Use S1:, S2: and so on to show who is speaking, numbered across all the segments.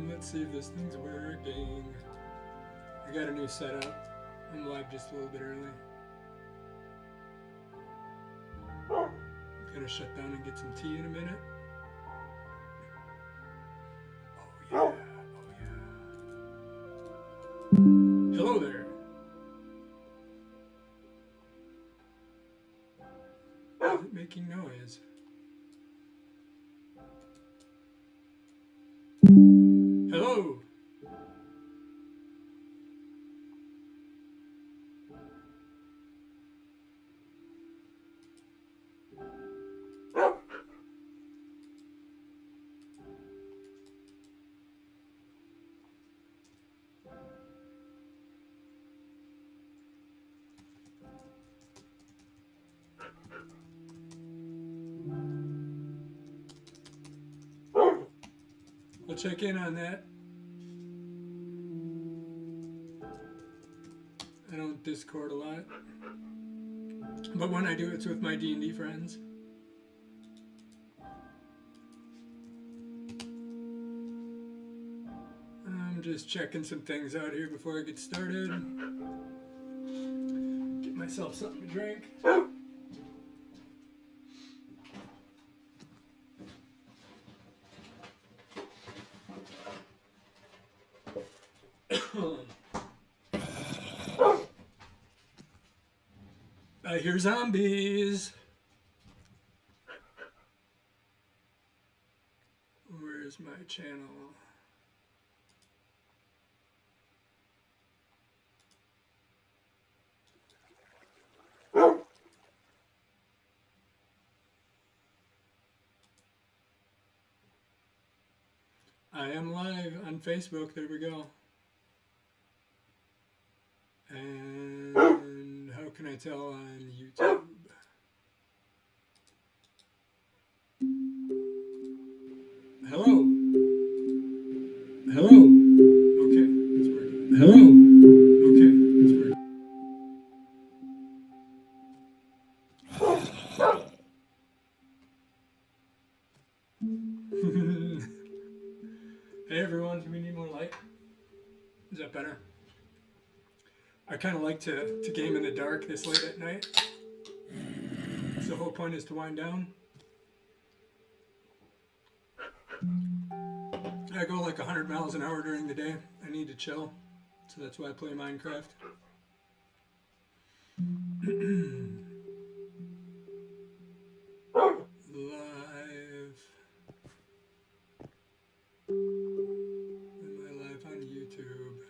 S1: Let's see if this thing's working. I got a new setup. I'm live just a little bit early. Gonna shut down and get some tea in a minute. Oh yeah. Hello there. Is it making noise? Hello. I'll check in on that. I don't Discord a lot, but when I do, it's with my D&D friends. I'm just checking some things out here before I get started. Get myself something to drink. I hear zombies. Where's my channel? I am live on Facebook. There we go. And how can I tell on YouTube? Hello. Hello. Okay, it's working. Hello. Okay, it's working. Hey everyone, do we need more light? Is that better? I kind of like to game in the dark this late at night. So the whole point is to wind down. I go like 100 miles an hour during the day. I need to chill. So that's why I play Minecraft. Live. Am I live on YouTube?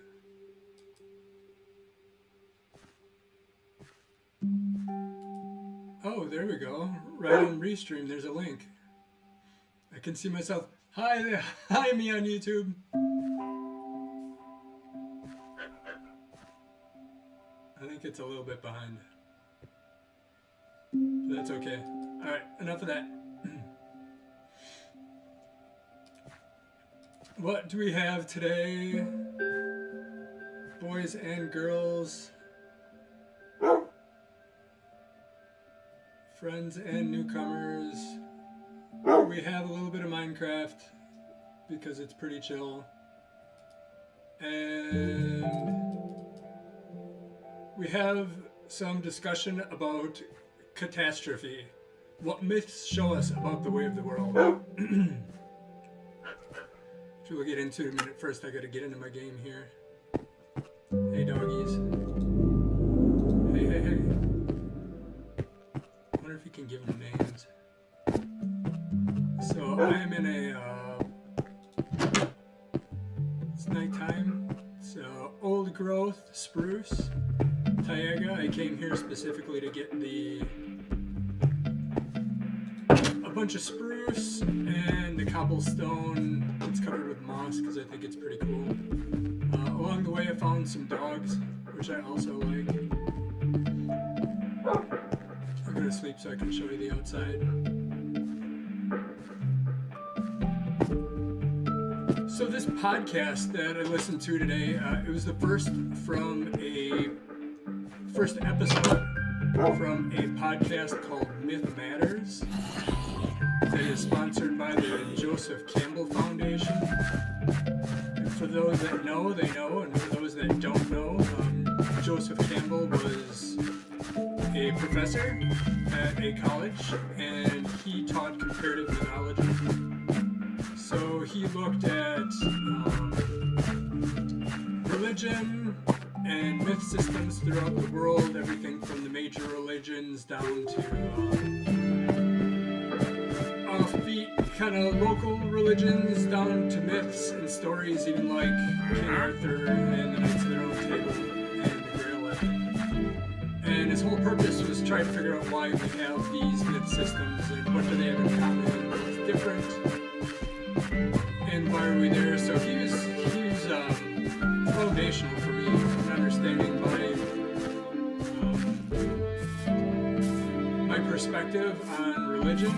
S1: Oh, there we go. Right on Restream, there's a link. I can see myself. Hi there. Hi, me on YouTube. I think it's a little bit behind. But that's okay. Alright, enough of that. What do we have today? Boys and girls. Friends and newcomers. We have a little bit of Minecraft because it's pretty chill. And we have some discussion about Catastrophe. What myths show us about the way of the world. Which we'll get into in a minute. First I gotta get into my game here. Hey doggies. Hey, hey, hey. I wonder if you can give them names. So I am in it's nighttime. It's old growth spruce, taiga. I came here specifically to get a bunch of spruce and the cobblestone. It's covered with moss because I think it's pretty cool. Along the way I found some dogs, which I also like. I'll go to sleep so I can show you the outside. So this podcast that I listened to today, it was the first episode from a podcast called Myth Matters. that is sponsored by the Joseph Campbell Foundation. And for those that know, they know, and for those that don't know, Joseph Campbell was a professor at a college, and he taught comparative mythology. So he looked at religion and myth systems throughout the world, everything from the major religions down to offbeat kind of local religions, down to myths and stories, even like King Arthur and the Knights of the Round Table and the Grail legend. And his whole purpose was try to figure out why we have these myth systems and what do they have in common and what's different and why are we there. So he was foundational for me in understanding my perspective on religion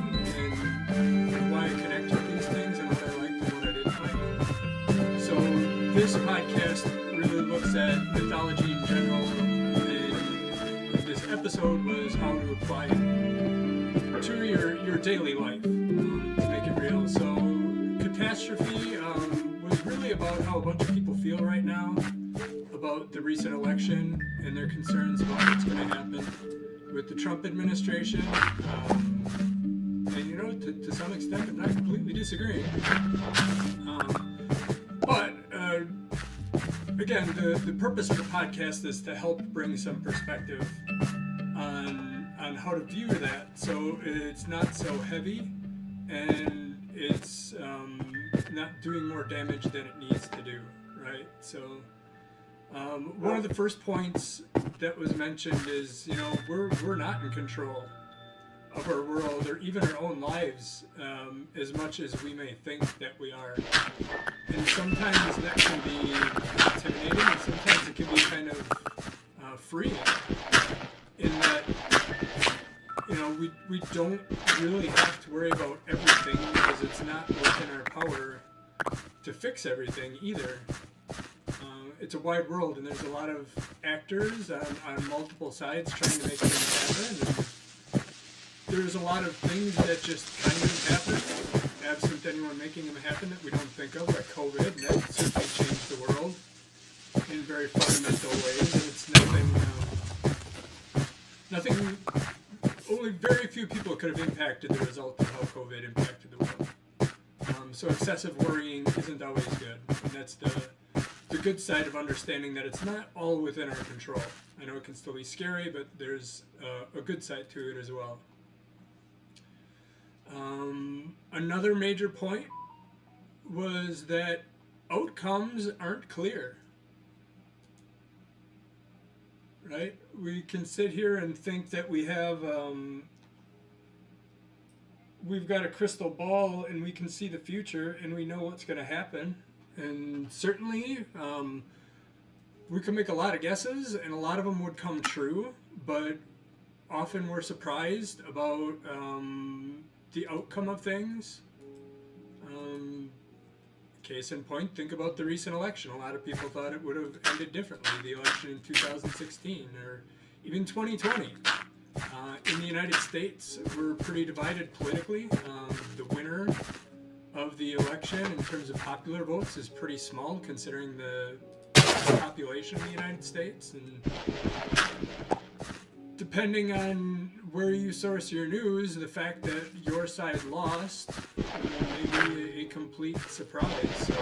S1: and why I connect with these things and what I liked and what I didn't like. So this podcast really looks at mythology in general, and this episode was how to apply it to your daily life to make it real. So Catastrophe was really about how a bunch of people feel right now about the recent election and their concerns about what's going to happen with the Trump administration. And you know, to some extent, I'm not completely disagreeing. But again, the purpose of the podcast is to help bring some perspective on how to view that, so it's not so heavy and it's not doing more damage than it needs to do, right? So one of the first points that was mentioned is, you know, we're not in control of our world or even our own lives as much as we may think that we are. And sometimes that can be intimidating, and sometimes it can be kind of freeing in that, you know, we don't really have to worry about everything because it's not within our power to fix everything either. It's a wide world, and there's a lot of actors on multiple sides trying to make things happen. And there's a lot of things that just kind of happen, absent anyone making them happen, that we don't think of, like COVID, and that certainly changed the world in very fundamental ways. And it's nothing. Only very few people could have impacted the result of how COVID impacted the world. So excessive worrying isn't always good, and that's the good side of understanding that it's not all within our control. I know it can still be scary, but there's a good side to it as well. Another major point was that outcomes aren't clear. Right? We can sit here and think that we have, we've got a crystal ball and we can see the future and we know what's going to happen. And certainly, we can make a lot of guesses and a lot of them would come true, but often we're surprised about the outcome of things. Case in point, think about the recent election. A lot of people thought it would have ended differently, the election in 2016 or even 2020. In the United States, we're pretty divided politically. The winner of the election in terms of popular votes is pretty small considering the population of the United States. And depending on where you source your news, the fact that your side lost may be a complete surprise. So,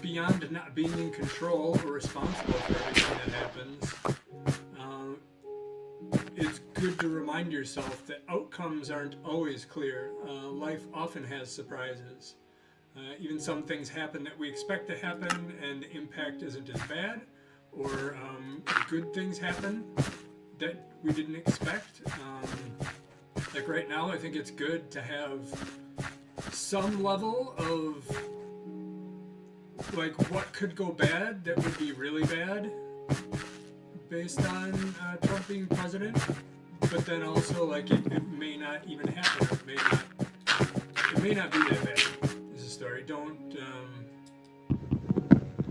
S1: beyond not being in control or responsible for everything that happens, it's good to remind yourself that outcomes aren't always clear. Life often has surprises. Even some things happen that we expect to happen and the impact isn't as bad, or good things happen that we didn't expect. Like right now, I think it's good to have some level of like what could go bad that would be really bad based on Trump being president, but then also like it may not even happen. It may not be that bad. Is the story.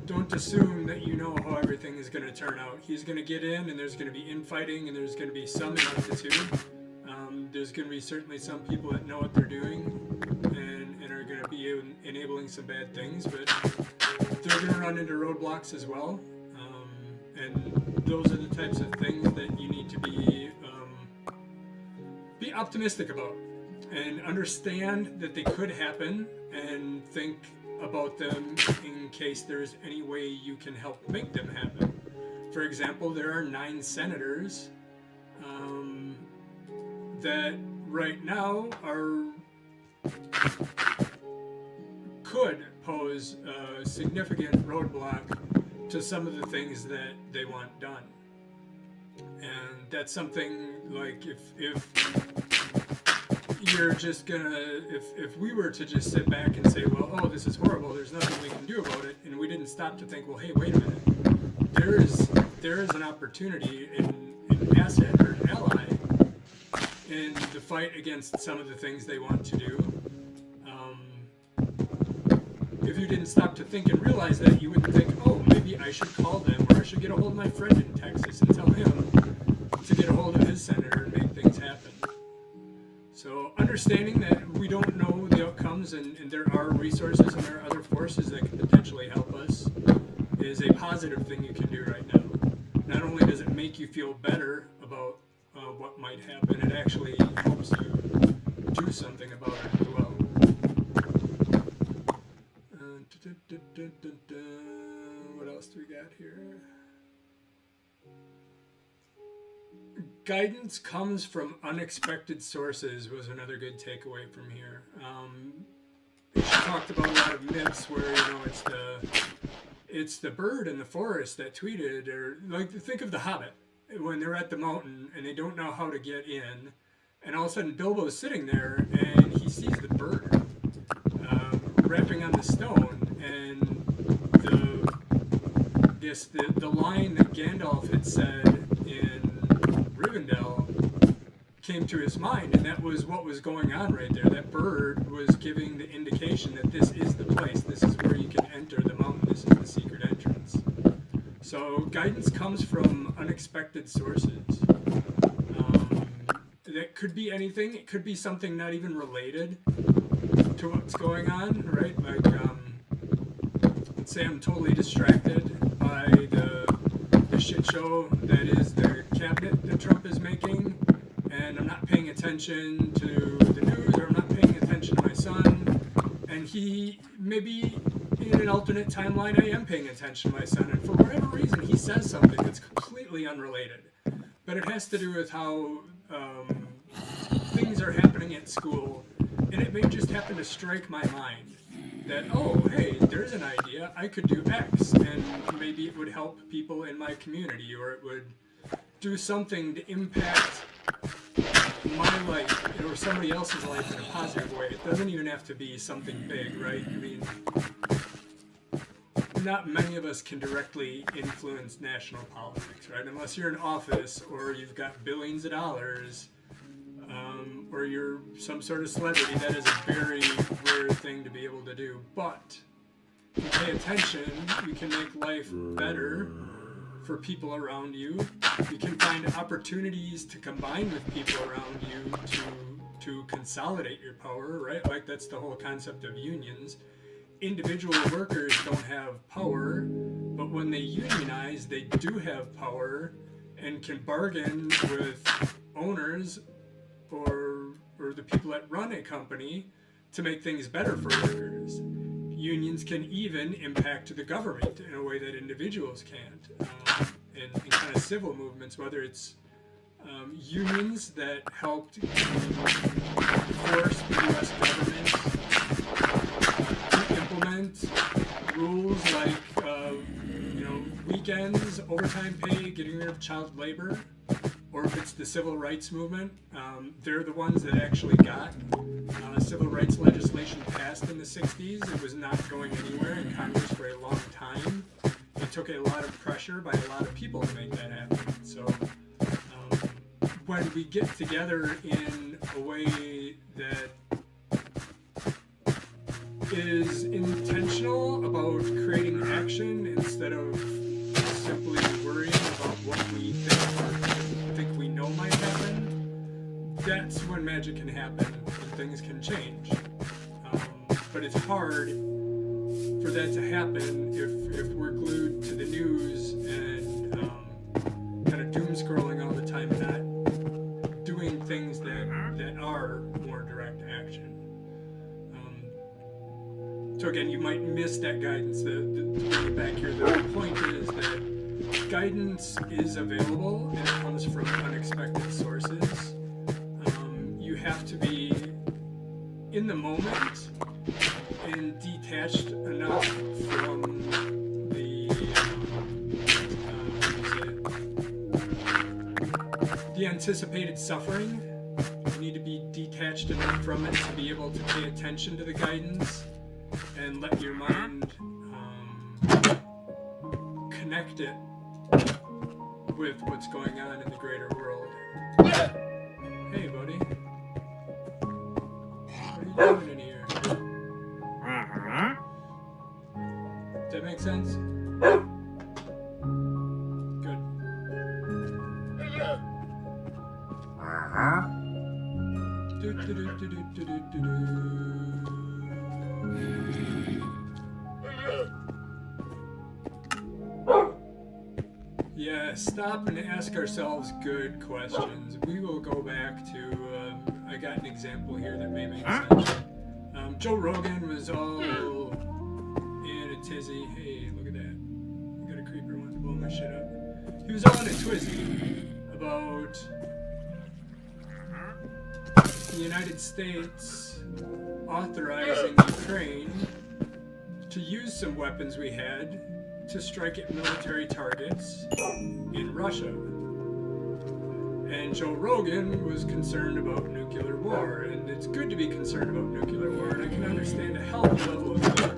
S1: Don't assume that you know how everything is going to turn out. He's going to get in, and there's going to be infighting, and there's going to be some ineptitude. There's going to be certainly some people that know what they're doing and are going to be enabling some bad things, but they're going to run into roadblocks as well. And those are the types of things that you need to be optimistic about and understand that they could happen and think about them in case there's any way you can help make them happen. For example, there are 9 senators that right now could pose a significant roadblock to some of the things that they want done. And that's something like if you're just gonna, if we were to just sit back and say, well, oh, this is horrible, there's nothing we can do about it, and we didn't stop to think, well, hey, wait a minute, there is an opportunity, an asset or an ally in the fight against some of the things they want to do. If you didn't stop to think and realize that, you would think, oh, maybe I should call them, or I should get a hold of my friend in Texas and tell him to get a hold of his senator and make things happen. So understanding that we don't know the outcomes and there are resources and there are other forces that can potentially help us is a positive thing you can do right now. Not only does it make you feel better about what might happen, it actually helps you do something about it as well. What else do we got here? Guidance comes from unexpected sources was another good takeaway from here. She talked about a lot of myths where, it's the bird in the forest that tweeted, or like think of the Hobbit when they're at the mountain and they don't know how to get in, and all of a sudden Bilbo's sitting there and he sees the bird rapping on the stone, and the line that Gandalf had said in Rivendell came to his mind, and that was what was going on right there. That bird was giving the indication that this is the place, this is where you can enter the mountain, this is the secret entrance. So guidance comes from unexpected sources. That could be anything. It could be something not even related to what's going on, right? Like, let's say I'm totally distracted by the shit show that is the cabinet that Trump is making, and I'm not paying attention to the news, or I'm not paying attention to my son, and he, maybe in an alternate timeline, I am paying attention to my son, and for whatever reason, he says something that's completely unrelated. But it has to do with how things are happening at school, and it may just happen to strike my mind that, oh, hey, there's an idea, I could do X, and maybe it would help people in my community, or it would do something to impact my life or somebody else's life in a positive way. It doesn't even have to be something big, right? I mean, not many of us can directly influence national politics, right? Unless you're in office or you've got billions of dollars, or you're some sort of celebrity. That is a very rare thing to be able to do. But if you pay attention, you can make life better for people around you. You can find opportunities to combine with people around you to consolidate your power, right? Like that's the whole concept of unions. Individual workers don't have power, but when they unionize, they do have power and can bargain with owners or the people that run a company to make things better for workers. Unions can even impact the government in a way that individuals can't. In kind of civil movements, whether it's unions that helped force the U.S. government to implement rules like weekends, overtime pay, getting rid of child labor, or if it's the civil rights movement, they're the ones that actually got civil rights legislation passed in the 60s. It was not going anywhere in Congress for a long time. It took a lot of pressure by a lot of people to make that happen. So when we get together in a way that is intentional about creating action instead of simply worrying about what we think we know might happen, that's when when magic can happen and things can change. But it's hard for that to happen if we're glued to the news and kind of doom scrolling all the time and not doing things that are more direct action. So again, you might miss that guidance. To bring it back here, the point is that guidance is available and it comes from unexpected sources. You have to be in the moment and detached enough from the anticipated suffering. You need to be detached enough from it to be able to pay attention to the guidance and let your mind connect it with what's going on in the greater world. Hey, buddy. What are you doing in here? Does that make sense? Good. Yeah, stop and ask ourselves good questions. We will go back to, I got an example here that may make sense. Joe Rogan was all in a tizzy. Hey, look at that. I got a creeper wanting to blow my shit up. He was all in a twizzy about the United States authorizing Ukraine to use some weapons we had to strike at military targets in Russia. And Joe Rogan was concerned about nuclear war, and it's good to be concerned about nuclear war, and I can understand a healthy level of fear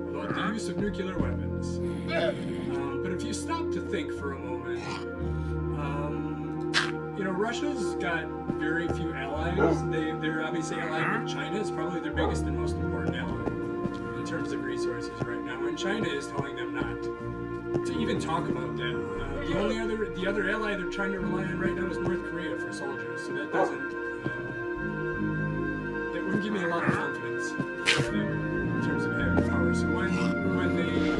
S1: about the use of nuclear weapons. But if you stop to think for a moment, Russia's got very few allies. They're obviously allied with China. It's probably their biggest and most important ally in terms of resources right now, and China is telling them not to even talk about that. The other ally they're trying to rely on right now is North Korea for soldiers, so that wouldn't give me a lot of confidence in terms of having power. So when they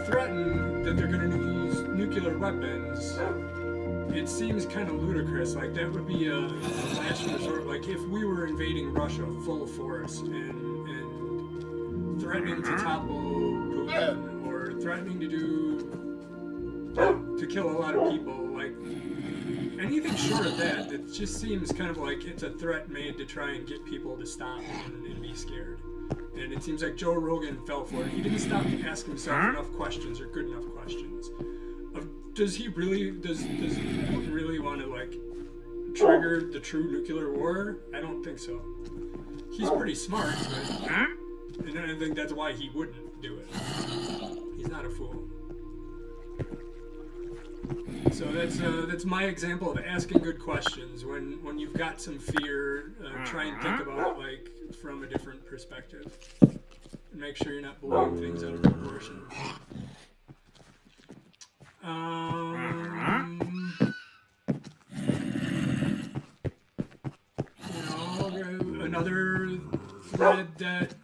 S1: threaten that they're going to use nuclear weapons, it seems kind of ludicrous. Like that would be a last resort. Like if we were invading Russia full force and threatening to topple Putin or threatening to kill a lot of people, like anything short of that, it just seems kind of like it's a threat made to try and get people to stop and be scared. And it seems like Joe Rogan fell for it. He didn't stop to ask himself enough questions or good enough questions. Does he really want to like trigger the true nuclear war? I don't think so. He's pretty smart, and I think that's why he wouldn't do it. He's not a fool. So that's my example of asking good questions. When you've got some fear, try and think about it like from a different perspective, and make sure you're not blowing things out of proportion. Another thread that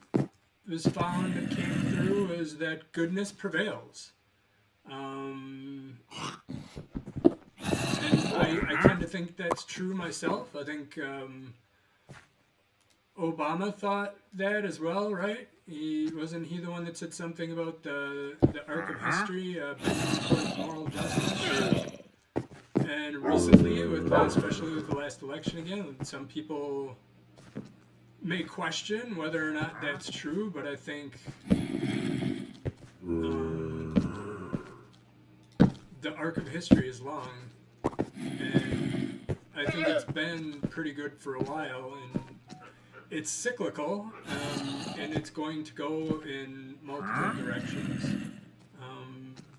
S1: was found that came through is that goodness prevails. And I tend to think that's true myself. I think Obama thought that as well, right? Wasn't he the one that said something about the arc of history, towards moral justice? And recently, especially with the last election again, some people may question whether or not that's true, but I think the arc of history is long, and I think it's been pretty good for a while, and it's cyclical, and it's going to go in multiple directions.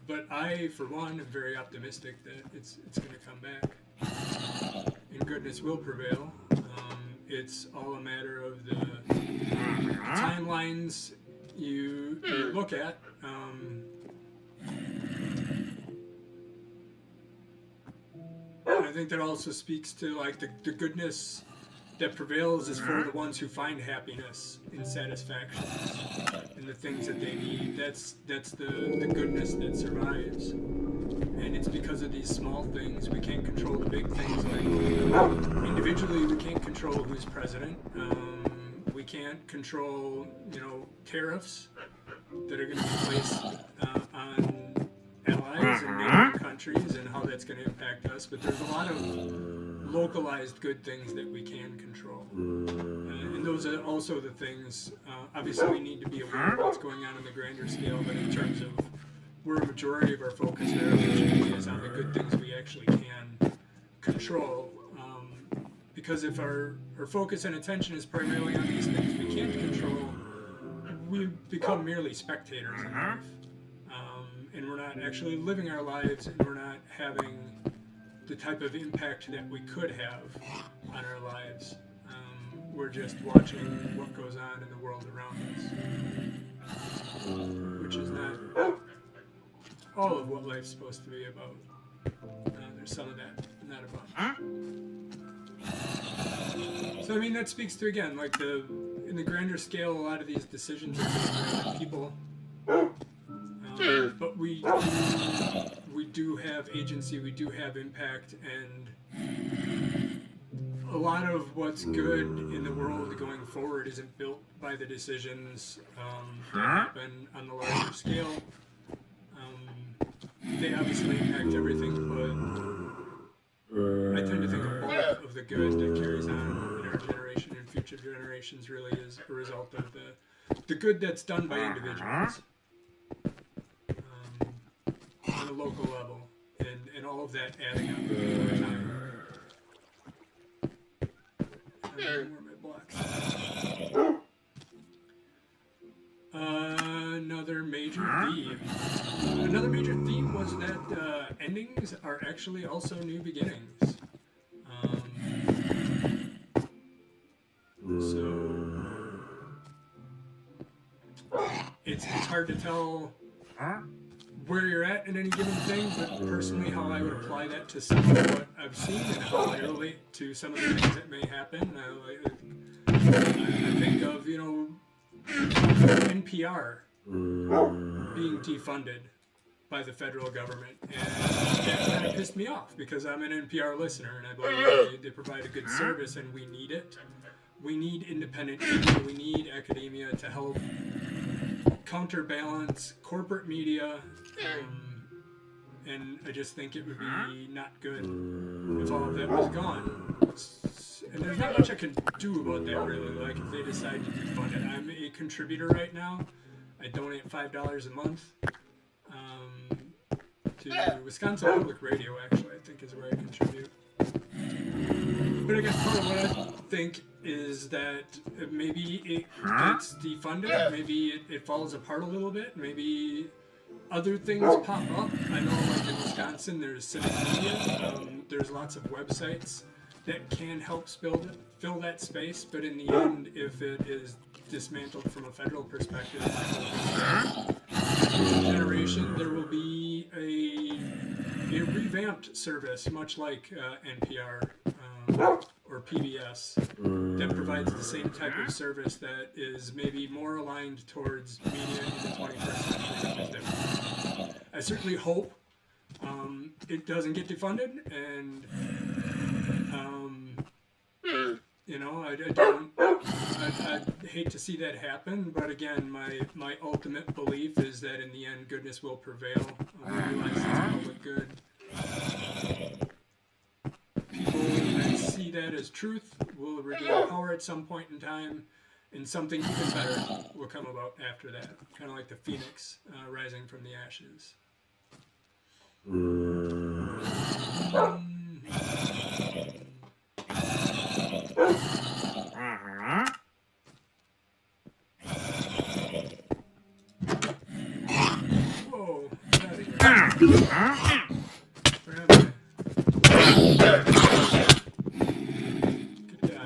S1: But I, for one, am very optimistic that it's going to come back, and goodness will prevail. It's all a matter of the timelines you look at. I think that also speaks to like the goodness that prevails is for the ones who find happiness in satisfaction in the things that they need. That's the goodness that survives. And it's because of these small things. We can't control the big things, like individually we can't control who's president. We can't control, tariffs that are going to be placed on allies and neighboring countries and how that's going to impact us. But there's a lot of localized good things that we can control. And those are also the things, obviously we need to be aware of what's going on the grander scale, but in terms of where a majority of our focus and our attention is on the good things we actually can control. Because if our focus and attention is primarily on these things we can't control, we become merely spectators in life. And we're not actually living our lives, and we're not having the type of impact that we could have on our lives. We're just watching what goes on in the world around us, which is not all of what life's supposed to be about. There's some of that, not a bunch. So I mean, that speaks to, again, like in the grander scale, a lot of these decisions are made by people, but we do have agency, we do have impact, and a lot of what's good in the world going forward isn't built by the decisions that happen on the larger scale. They obviously impact everything, but I tend to think a bulk of the good that carries on in our generation and future generations really is a result of the good that's done by individuals on a local level, and all of that adding up over time. I don't know where my blocks are. Another major theme was that endings are actually also new beginnings. So it's hard to tell where you're at in any given thing, but personally how I would apply that to some of what I've seen and how I relate to some of the things that may happen. I think of, NPR being defunded by the federal government, and that kind of pissed me off because I'm an NPR listener and I believe they provide a good service and we need it. We need independent media, we need academia to help counterbalance corporate media, and I just think it would be not good if all of that was gone. And there's not much I can do about that really, like if they decide to defund it. I'm a contributor right now. I donate $5 a month to Wisconsin Public Radio, actually, I think is where I contribute. But I guess part of what I think is that maybe it gets defunded, maybe it falls apart a little bit, maybe other things pop up. I know like in Wisconsin there's civic media, there's lots of websites that can help fill that space, but in the end, if it is dismantled from a federal perspective, generation, there will be a revamped service, much like NPR or PBS, that provides the same type of service that is maybe more aligned towards media in the 21st century. I certainly hope it doesn't get defunded, and I'd hate to see that happen, but again, my ultimate belief is that in the end, goodness will prevail. I realize it's public good. People that see that as truth will regain power at some point in time, and something even better will come about after that. Kind of like the phoenix rising from the ashes. Whoa, get out of here. Where am I? Good God.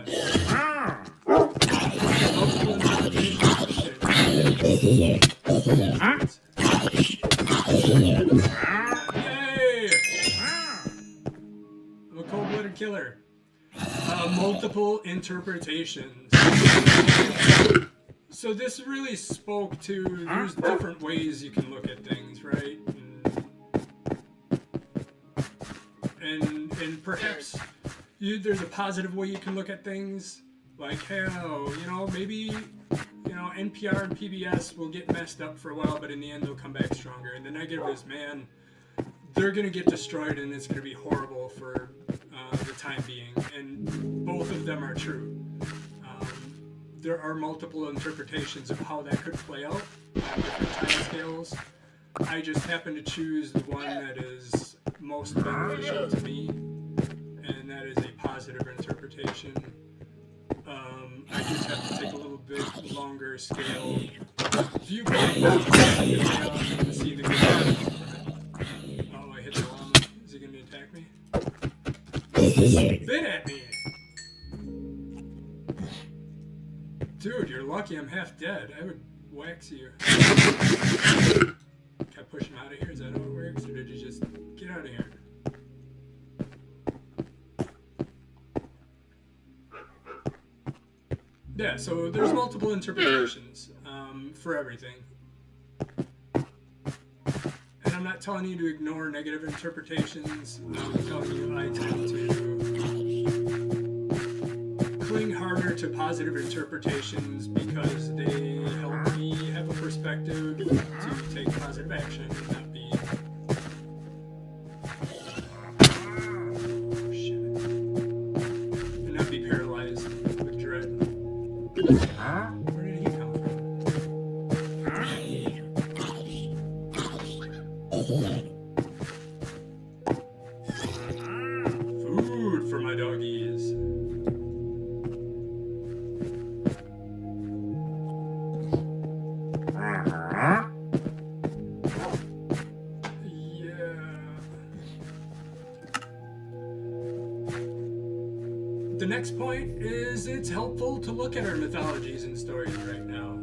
S1: Yay! I'm a cold killer. Multiple interpretations. So this really spoke to, there's different ways you can look at things, right? And perhaps there's a positive way you can look at things, like, hell, maybe, NPR and PBS will get messed up for a while, but in the end they'll come back stronger. And the negative is, man, they're going to get destroyed and it's going to be horrible for the time being. And both of them are true. There are multiple interpretations of how that could play out on different time scales. I just happen to choose the one that is most beneficial to me, and that is a positive interpretation. I just have to take a little bit longer scale viewpoint to see the good. Oh, I hit the llama. Is he going to attack me? Spit at me! Dude, you're lucky I'm half dead. I would wax you. Can I push him out of here? Is that how it works? Or did you just get out of here? Yeah, so there's multiple interpretations for everything. And I'm not telling you to ignore negative interpretations. I'm telling you I tend to cling harder to positive interpretations because they help me have a perspective to take positive action and not be paralyzed with dread. Where did he come from? Food for my doggies. The next point is it's helpful to look at our mythologies and stories right now.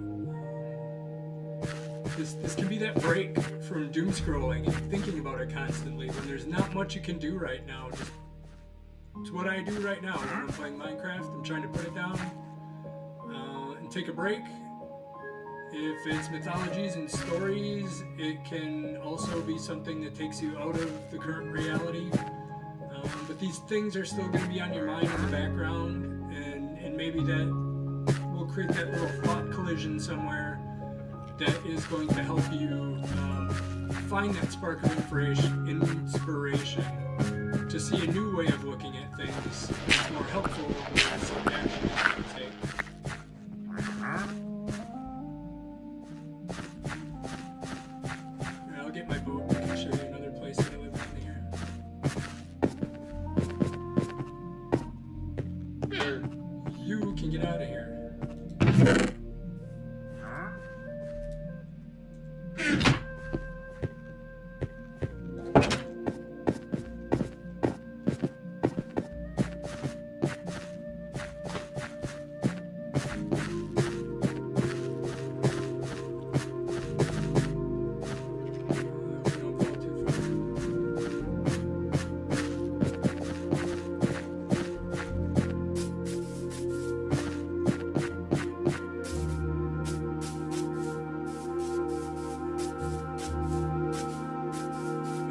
S1: This can be that break from doom scrolling and thinking about it constantly when there's not much you can do right now. It's what I do right now when I'm playing Minecraft. I'm trying to put it down and take a break. If it's mythologies and stories, it can also be something that takes you out of the current reality. But these things are still going to be on your mind in the background, and maybe that will create that little thought collision somewhere that is going to help you find that spark of inspiration to see a new way of looking at things that's more helpful than some action you can take. I'll get my boat. I can show you another place that I live down here. You can get out of here.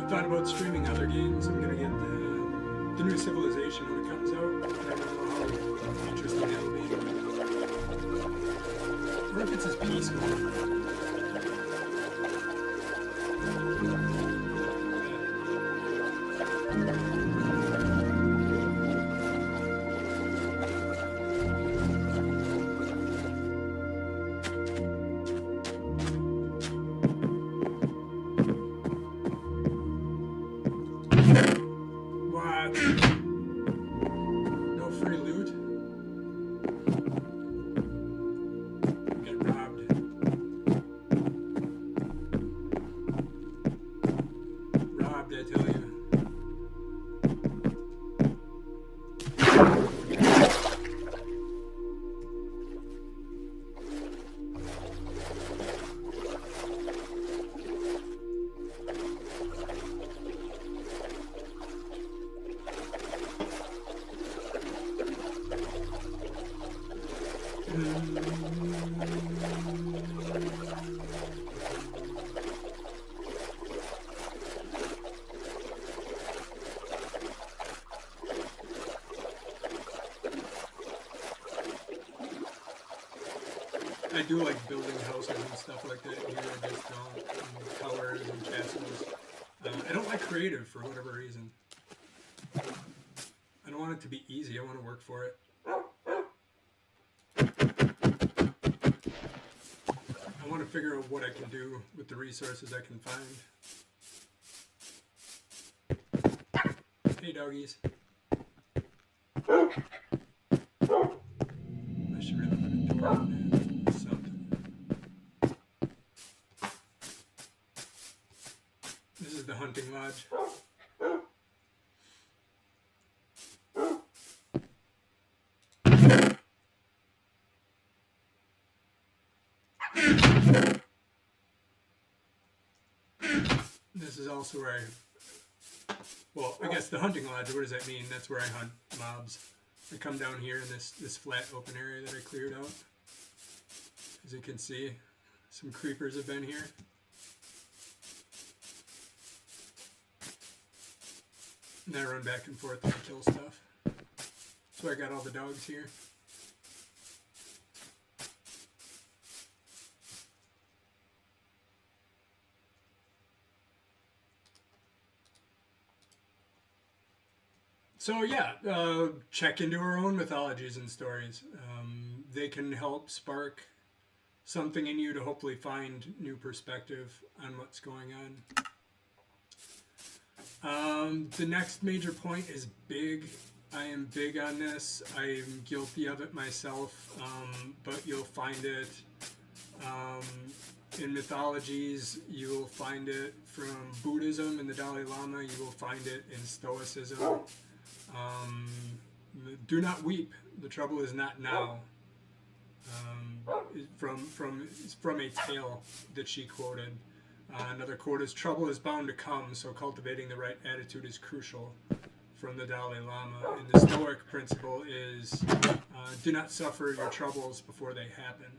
S1: Thought about streaming other games. I'm gonna get the new Civilization when it comes out. I don't know how interesting that'll be. Or if it's as peaceful. No free loot? Get robbed. do like building houses and stuff like that here. I just don't. And towers and castles. I don't like creative for whatever reason. I don't want it to be easy. I want to work for it. I want to figure out what I can do with the resources I can find. Hey, doggies. I should really put a door on there or something. This is the hunting lodge. This is also where well, I guess the hunting lodge, what does that mean? That's where I hunt mobs. I come down here in this flat open area that I cleared out. As you can see, some creepers have been here. And I run back and forth and kill stuff. So I got all the dogs here. So yeah, check into our own mythologies and stories. They can help spark something in you to hopefully find new perspective on what's going on. The next major point is big. I am big on this. I am guilty of it myself, but you'll find it in mythologies. You will find it from Buddhism and the Dalai Lama. You will find it in Stoicism. Do not weep. The trouble is not now. From a tale that she quoted. Another quote is, "Trouble is bound to come, so cultivating the right attitude is crucial," from the Dalai Lama. And the Stoic principle is, do not suffer your troubles before they happen.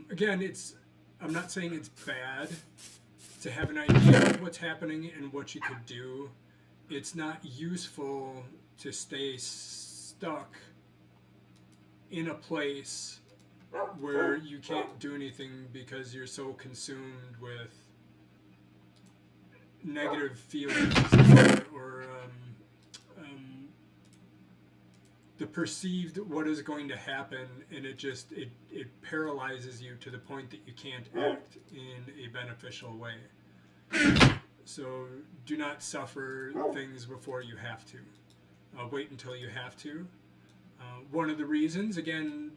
S1: Again, I'm not saying it's bad to have an idea of what's happening and what you could do. It's not useful to stay stuck in a place where you can't do anything because you're so consumed with negative feelings or the perceived what is going to happen, and it paralyzes you to the point that you can't act in a beneficial way. So do not suffer things before you have to. Wait until you have to. One of the reasons, again,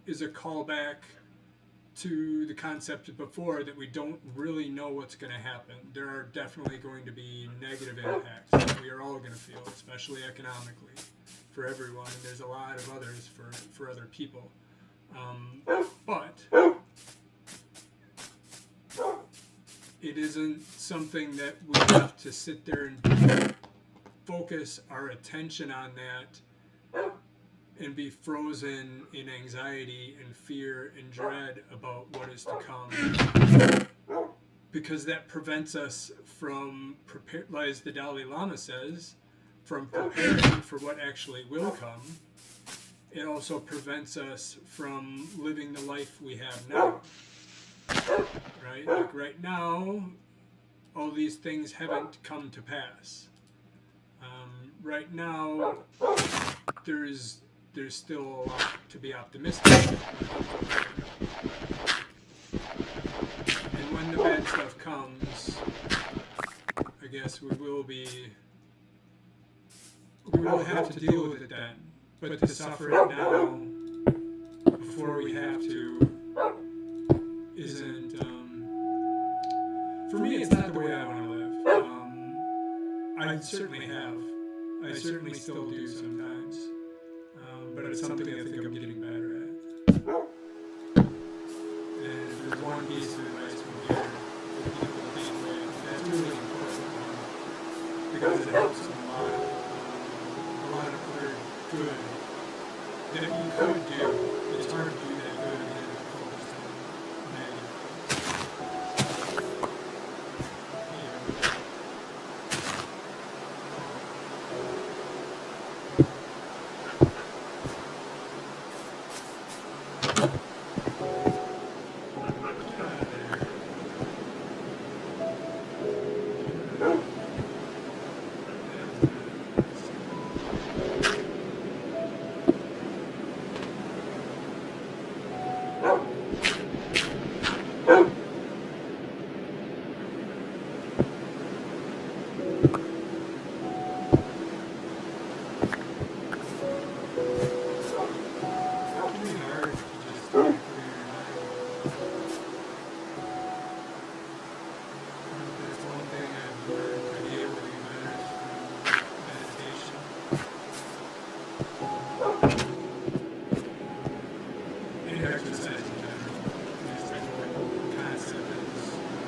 S1: is a callback to the concept before that we don't really know what's going to happen. There are definitely going to be negative impacts that we are all going to feel, especially economically, for everyone. And there's a lot of others for other people. But it isn't something that we have to sit there and focus our attention on that and be frozen in anxiety and fear and dread about what is to come. Because that prevents us from, as the Dalai Lama says, from preparing for what actually will come. It also prevents us from living the life we have now. Right? Like right now, all these things haven't come to pass. Right now, there's still a lot to be optimistic about. And when the bad stuff comes, I guess we will have to deal with it then. But to suffer it now, before we have to, isn't, for me, it's not the way I want to live. I certainly have. I certainly still do sometimes. But it's something I think I'm getting better at. And if there's one piece of advice from here that people take away, that's really important because it helps a lot of other good that you could do. It's hard to do that good and then focus on negative.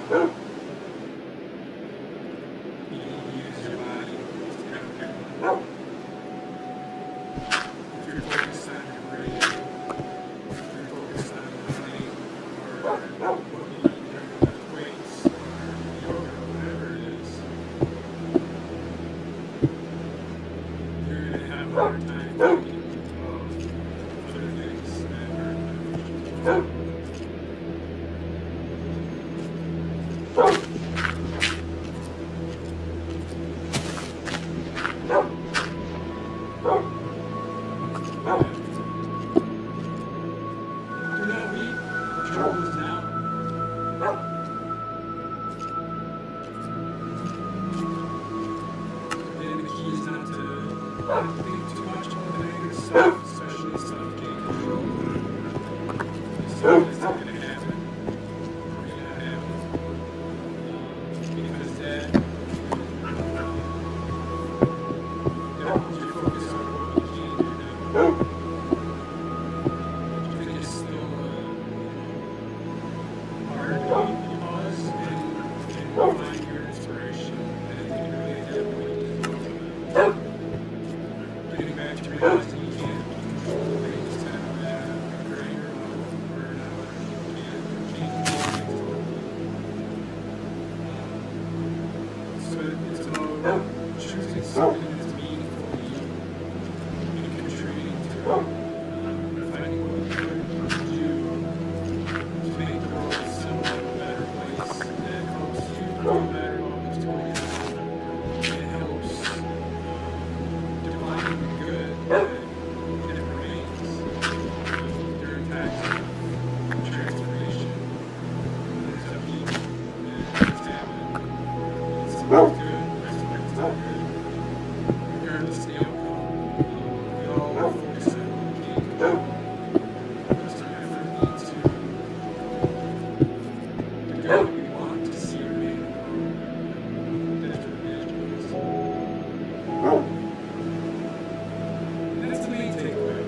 S1: You use your body to kind of pick one. If you're focused on your breathing, if you're focused on running, or what you lift weights, or yoga, whatever it is, you're going to have a hard time thinking of other things that are beneficial. Do not weep, the trouble is now. And the key is not to think too much about the negative stuff, especially stuff getting control. Stuff that's not going to happen. Or going to happen. Because that pulls your focus out of what you can do now. I think it's still hard to pause and find your inspiration. I think really at that point is getting back to realizing you can't control things at a greater level or at a level you can't change things. So it's about choosing something that's meaningful to you and contributing to it. Finding what you can do to make the world somewhat a better place that helps you feel better about what's going on. It helps define the good that remains during times of transformation. There's upheaval and it's happening. Some is good, some is not good. Regardless of the outcome, we all focus on what we can control. Put some effort into the good we want to see remain. That's what magic is. And that's the main takeaway.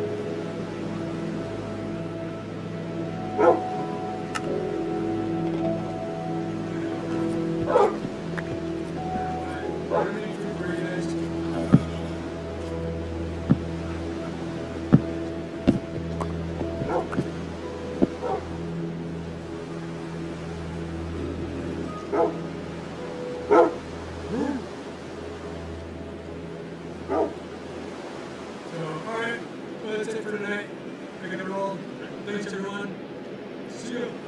S1: What do you think for you guys? So, alright, well, that's it for tonight. I gotta roll. Thanks, everyone. See you.